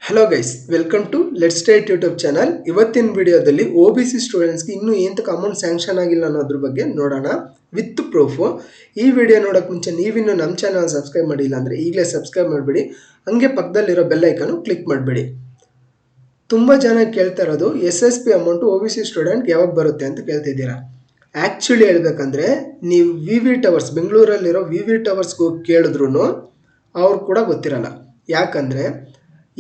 Hello guys, welcome to let's state YouTube channel. ಇವತ್ತಿನ ವಿಡಿಯೋದಲ್ಲಿ OBC ಸ್ಟೂಡೆಂಟ್ಸ್ಗೆ ಇನ್ನೂ ಏನಕ್ಕೆ ಅಮೌಂಟ್ ಸ್ಯಾಂಕ್ಷನ್ ಆಗಿಲ್ಲ ಅನ್ನೋದ್ರ ಬಗ್ಗೆ ನೋಡೋಣ ವಿತ್ ಪ್ರೂಫು. ಈ ವಿಡಿಯೋ ನೋಡೋಕೆ ಮುಂಚೆ ನೀವಿನ್ನೂ ನಮ್ಮ ಚಾನಲ್ ಸಬ್ಸ್ಕ್ರೈಬ್ ಮಾಡಿಲ್ಲ ಅಂದರೆ ಈಗಲೇ ಸಬ್ಸ್ಕ್ರೈಬ್ ಮಾಡಿಬಿಡಿ. ಹಂಗೆ ಪಕ್ಕದಲ್ಲಿರೋ ಬೆಲ್ ಐಕನ್ನು ಕ್ಲಿಕ್ ಮಾಡಿಬಿಡಿ. ತುಂಬ ಜನ ಕೇಳ್ತಾ ಇರೋದು SSP ಅಮೌಂಟು OBC ಸ್ಟೂಡೆಂಟ್ಗೆ ಯಾವಾಗ ಬರುತ್ತೆ ಅಂತ ಕೇಳ್ತಿದ್ದೀರಾ. ಆ್ಯಕ್ಚುಲಿ ಹೇಳ್ಬೇಕಂದ್ರೆ ನೀವು VV ಟವರ್ಸ್, ಬೆಂಗಳೂರಲ್ಲಿರೋ VV ಟವರ್ಸ್ಗೆ ಹೋಗಿ ಕೇಳಿದ್ರು ಅವ್ರು ಕೂಡ ಗೊತ್ತಿರಲ್ಲ. ಯಾಕಂದರೆ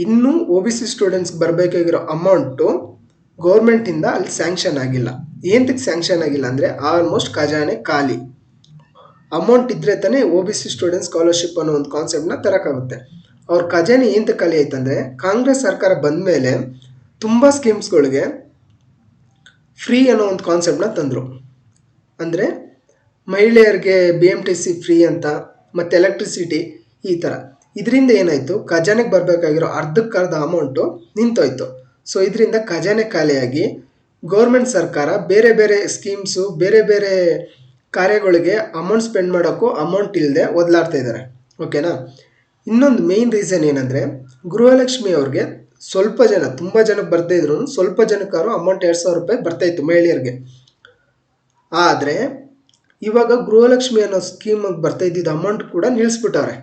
ಇನ್ನೂ OBC ಸ್ಟೂಡೆಂಟ್ಸ್ಗೆ ಬರಬೇಕಾಗಿರೋ ಅಮೌಂಟು ಗೌರ್ಮೆಂಟಿಂದ ಅಲ್ಲಿ ಸ್ಯಾಂಕ್ಷನ್ ಆಗಿಲ್ಲ. ಏನಕ್ಕೆ ಸ್ಯಾಂಕ್ಷನ್ ಆಗಿಲ್ಲ ಅಂದರೆ ಆಲ್ಮೋಸ್ಟ್ ಖಜಾನೆ ಖಾಲಿ. ಅಮೌಂಟ್ ಇದ್ದರೆ ತಾನೇ OBC ಸ್ಟೂಡೆಂಟ್ಸ್ ಸ್ಕಾಲರ್ಶಿಪ್ ಅನ್ನೋ ಒಂದು ಕಾನ್ಸೆಪ್ಟನ್ನ ತರೋಕ್ಕಾಗುತ್ತೆ. ಅವ್ರ ಖಜಾನೆ ಏನಕ್ಕೆ ಖಾಲಿ ಆಯ್ತಂದರೆ ಕಾಂಗ್ರೆಸ್ ಸರ್ಕಾರ ಬಂದ ಮೇಲೆ ತುಂಬ ಸ್ಕೀಮ್ಸ್ಗಳಿಗೆ ಫ್ರೀ ಅನ್ನೋ ಒಂದು ಕಾನ್ಸೆಪ್ಟನ್ನ ತಂದರು. ಅಂದರೆ ಮಹಿಳೆಯರಿಗೆ BMTC ಫ್ರೀ ಅಂತ, ಮತ್ತು ಎಲೆಕ್ಟ್ರಿಸಿಟಿ ಈ ಥರ. ಇದರಿಂದ ಏನಾಯಿತು, ಖಜಾನೆಗೆ ಬರಬೇಕಾಗಿರೋ ಅರ್ಧಕ್ಕರ್ಧ ಅಮೌಂಟು ನಿಂತೋಯ್ತು. ಸೊ ಇದರಿಂದ ಖಜಾನೆ ಖಾಲಿಯಾಗಿ ಗೌರ್ಮೆಂಟ್ ಸರ್ಕಾರ ಬೇರೆ ಬೇರೆ ಸ್ಕೀಮ್ಸು, ಬೇರೆ ಬೇರೆ ಕಾರ್ಯಗಳಿಗೆ ಅಮೌಂಟ್ ಸ್ಪೆಂಡ್ ಮಾಡೋಕ್ಕೂ ಅಮೌಂಟ್ ಇಲ್ಲದೆ ಒದಲಾಡ್ತಾ ಇದ್ದಾರೆ. ಓಕೆನಾ. ಇನ್ನೊಂದು ಮೇಯ್ನ್ ರೀಸನ್ ಏನಂದರೆ ಗೃಹಲಕ್ಷ್ಮಿ ಅವ್ರಿಗೆ ಸ್ವಲ್ಪ ಜನ, ತುಂಬ ಜನಕ್ಕೆ ಬರ್ತಾ ಇದ್ರು, ಸ್ವಲ್ಪ ಜನಕ್ಕಾದ್ರು ಅಮೌಂಟ್ 2,000 ರೂಪಾಯಿ ಬರ್ತಾಯಿತ್ತು ಮಹಿಳೆಯರಿಗೆ. ಆದರೆ ಇವಾಗ ಗೃಹಲಕ್ಷ್ಮಿ ಅನ್ನೋ ಸ್ಕೀಮಿಗೆ ಬರ್ತಾ ಇದ್ದಿದ್ದು ಅಮೌಂಟ್ ಕೂಡ ನಿಲ್ಲಿಸ್ಬಿಟ್ಟವ್ರೆ.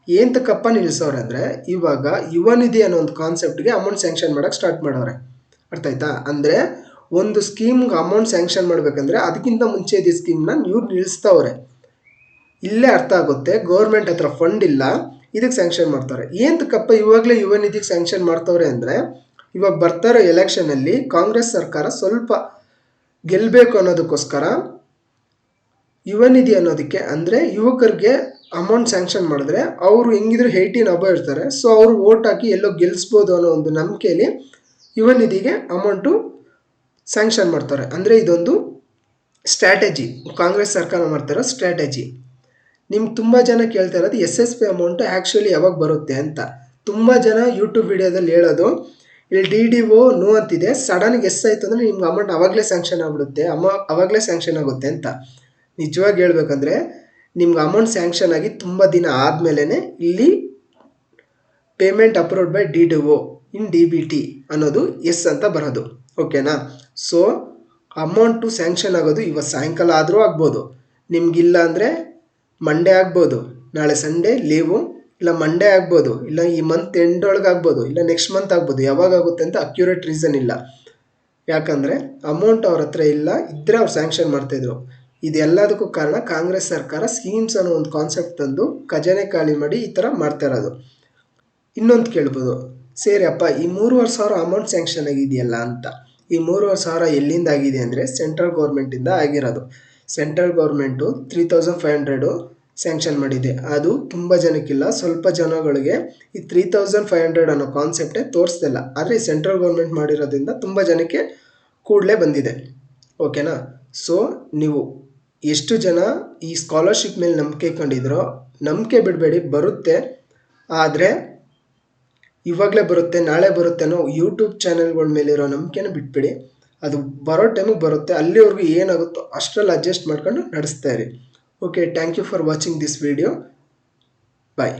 ಏನಕ್ಕಪ್ಪ ನಿಲ್ಲಿಸೋರೆ ಅಂದರೆ ಇವಾಗ ಯುವ ನಿಧಿ ಅನ್ನೋ ಒಂದು ಕಾನ್ಸೆಪ್ಟ್ಗೆ ಅಮೌಂಟ್ ಸ್ಯಾಂಕ್ಷನ್ ಮಾಡೋಕ್ಕೆ ಸ್ಟಾರ್ಟ್ ಮಾಡೋರೆ. ಅರ್ಥ ಆಯ್ತಾ? ಅಂದರೆ ಒಂದು ಸ್ಕೀಮ್ಗೆ ಅಮೌಂಟ್ ಸ್ಯಾಂಕ್ಷನ್ ಮಾಡಬೇಕಂದ್ರೆ ಅದಕ್ಕಿಂತ ಮುಂಚೆ ಇದ್ದ ಸ್ಕೀಮ್ನ ಇವ್ರು ನಿಲ್ಲಿಸ್ತವ್ರೆ. ಇಲ್ಲೇ ಅರ್ಥ ಆಗುತ್ತೆ ಗೌರ್ಮೆಂಟ್ ಹತ್ರ ಫಂಡ್ ಇಲ್ಲ, ಇದಕ್ಕೆ ಸ್ಯಾಂಕ್ಷನ್ ಮಾಡ್ತಾರೆ. ಏನಕ್ಕಪ್ಪ ಇವಾಗಲೇ ಯುವ ನಿಧಿಗೆ ಸ್ಯಾಂಕ್ಷನ್ ಮಾಡ್ತವ್ರೆ ಅಂದರೆ ಇವಾಗ ಬರ್ತಾರೋ ಎಲೆಕ್ಷನಲ್ಲಿ ಕಾಂಗ್ರೆಸ್ ಸರ್ಕಾರ ಸ್ವಲ್ಪ ಗೆಲ್ಲಬೇಕು ಅನ್ನೋದಕ್ಕೋಸ್ಕರ ಯುವ ನಿಧಿ ಅನ್ನೋದಕ್ಕೆ, ಅಂದರೆ ಯುವಕರಿಗೆ ಅಮೌಂಟ್ ಸ್ಯಾಂಕ್ಷನ್ ಮಾಡಿದ್ರೆ ಅವರು ಹೆಂಗಿದ್ರು 18 ಅಬೋ ಇರ್ತಾರೆ. ಸೊ ಅವರು ವೋಟ್ ಹಾಕಿ ಎಲ್ಲೋ ಗೆಲ್ಲಿಸ್ಬೋದು ಅನ್ನೋ ಒಂದು ನಂಬಿಕೆಯಲ್ಲಿ ಯುವ ನಿಧಿಗೆ ಅಮೌಂಟು ಸ್ಯಾಂಕ್ಷನ್ ಮಾಡ್ತಾರೆ. ಅಂದರೆ ಇದೊಂದು ಸ್ಟ್ರಾಟಜಿ, ಕಾಂಗ್ರೆಸ್ ಸರ್ಕಾರ ಮಾಡ್ತಾರೋ ಸ್ಟ್ರಾಟಜಿ. ನಿಮ್ಗೆ ತುಂಬ ಜನ ಕೇಳ್ತಾ ಇರೋದು SSP ಅಮೌಂಟು ಆ್ಯಕ್ಚುಲಿ ಯಾವಾಗ ಬರುತ್ತೆ ಅಂತ. ತುಂಬ ಜನ ಯೂಟ್ಯೂಬ್ ವಿಡಿಯೋದಲ್ಲಿ ಹೇಳೋದು ಇಲ್ಲಿ DDO ನೋ ಅಂತಿದೆ, ಸಡನ್ಗೆ ಎಸ್ ಆಯಿತು ಅಂದರೆ ನಿಮ್ಗೆ ಅಮೌಂಟ್ ಆವಾಗಲೇ ಸ್ಯಾಂಕ್ಷನ್ ಆಗಿಬಿಡುತ್ತೆ, ಆವಾಗಲೇ ಸ್ಯಾಂಕ್ಷನ್ ಆಗುತ್ತೆ ಅಂತ. ನಿಜವಾಗಿ ಹೇಳ್ಬೇಕಂದ್ರೆ ನಿಮ್ಗೆ ಅಮೌಂಟ್ ಸ್ಯಾಂಕ್ಷನ್ ಆಗಿ ತುಂಬ ದಿನ ಆದಮೇಲೆ ಇಲ್ಲಿ payment approved by DDO in DBT ಅನ್ನೋದು ಎಸ್ ಅಂತ ಬರೋದು. ಓಕೆನಾ. ಸೊ ಅಮೌಂಟು ಸ್ಯಾಂಕ್ಷನ್ ಆಗೋದು ಇವತ್ತು ಸಾಯಂಕಾಲ ಆದರೂ ಆಗ್ಬೋದು, ನಿಮಗಿಲ್ಲ ಅಂದರೆ ಮಂಡೇ ಆಗ್ಬೋದು, ನಾಳೆ ಸಂಡೇ ಲೀವು, ಇಲ್ಲ ಮಂಡೇ ಆಗ್ಬೋದು, ಇಲ್ಲ ಈ ಮಂತ್ ಎಂಡ್ ಒಳಗೆ ಆಗ್ಬೋದು, ಇಲ್ಲ ನೆಕ್ಸ್ಟ್ ಮಂತ್ ಆಗ್ಬೋದು. ಯಾವಾಗ ಆಗುತ್ತೆ ಅಂತ ಅಕ್ಯುರೇಟ್ ರೀಸನ್ ಇಲ್ಲ. ಯಾಕಂದರೆ ಅಮೌಂಟ್ ಅವ್ರ ಹತ್ರ ಇಲ್ಲ, ಇದ್ದರೆ ಅವ್ರು ಸ್ಯಾಂಕ್ಷನ್ ಮಾಡ್ತಾಯಿದ್ರು. ಇದೆಲ್ಲದಕ್ಕೂ ಕಾರಣ ಕಾಂಗ್ರೆಸ್ ಸರ್ಕಾರ ಸ್ಕೀಮ್ಸ್ ಅನ್ನೋ ಒಂದು ಕಾನ್ಸೆಪ್ಟ್ ತಂದು ಖಜಾನೆ ಖಾಲಿ ಮಾಡಿ ಈ ಥರ ಮಾಡ್ತಾ ಇರೋದು. ಇನ್ನೊಂದು ಕೇಳ್ಬೋದು, ಸರಿ ಅಪ್ಪ ಈ 3,500 ಅಮೌಂಟ್ ಸ್ಯಾಂಕ್ಷನ್ ಆಗಿದೆಯಲ್ಲ ಅಂತ. ಈ 3,500 ಎಲ್ಲಿಂದ ಆಗಿದೆ ಅಂದರೆ ಸೆಂಟ್ರಲ್ ಗೌರ್ಮೆಂಟಿಂದ ಆಗಿರೋದು. ಸೆಂಟ್ರಲ್ ಗೌರ್ಮೆಂಟು 3,500 ಸ್ಯಾಂಕ್ಷನ್ ಮಾಡಿದೆ. ಅದು ತುಂಬ ಜನಕ್ಕಿಲ್ಲ, ಸ್ವಲ್ಪ ಜನಗಳಿಗೆ ಈ 3,500 ಅನ್ನೋ ಕಾನ್ಸೆಪ್ಟೇ ತೋರಿಸ್ತಿಲ್ಲ. ಆದರೆ ಈ ಸೆಂಟ್ರಲ್ ಗೌರ್ಮೆಂಟ್ ಮಾಡಿರೋದ್ರಿಂದ ತುಂಬ ಜನಕ್ಕೆ ಕೂಡಲೇ ಬಂದಿದೆ. ಓಕೆನಾ. ಸೊ ನೀವು ಎಷ್ಟು ಜನ ಈ ಸ್ಕಾಲರ್ಶಿಪ್ ಮೇಲೆ ನಂಬಿಕೆ ಕಂಡಿದ್ರೋ ನಂಬಿಕೆ ಬಿಡಬೇಡಿ, ಬರುತ್ತೆ. ಆದರೆ ಇವಾಗಲೇ ಬರುತ್ತೆ, ನಾಳೆ ಬರುತ್ತೆ ಅನ್ನೋ ಯೂಟ್ಯೂಬ್ ಚಾನೆಲ್ಗಳ ಮೇಲಿರೋ ನಂಬಿಕೆನ ಬಿಟ್ಬಿಡಿ. ಅದು ಬರೋ ಟೈಮಿಗೆ ಬರುತ್ತೆ, ಅಲ್ಲಿವರೆಗೂ ಏನಾಗುತ್ತೋ ಅಷ್ಟರಲ್ಲಿ ಅಡ್ಜಸ್ಟ್ ಮಾಡ್ಕೊಂಡು ನಡೆಸ್ತಾ ಇರಿ. Okay, thank you for watching this video. Bye.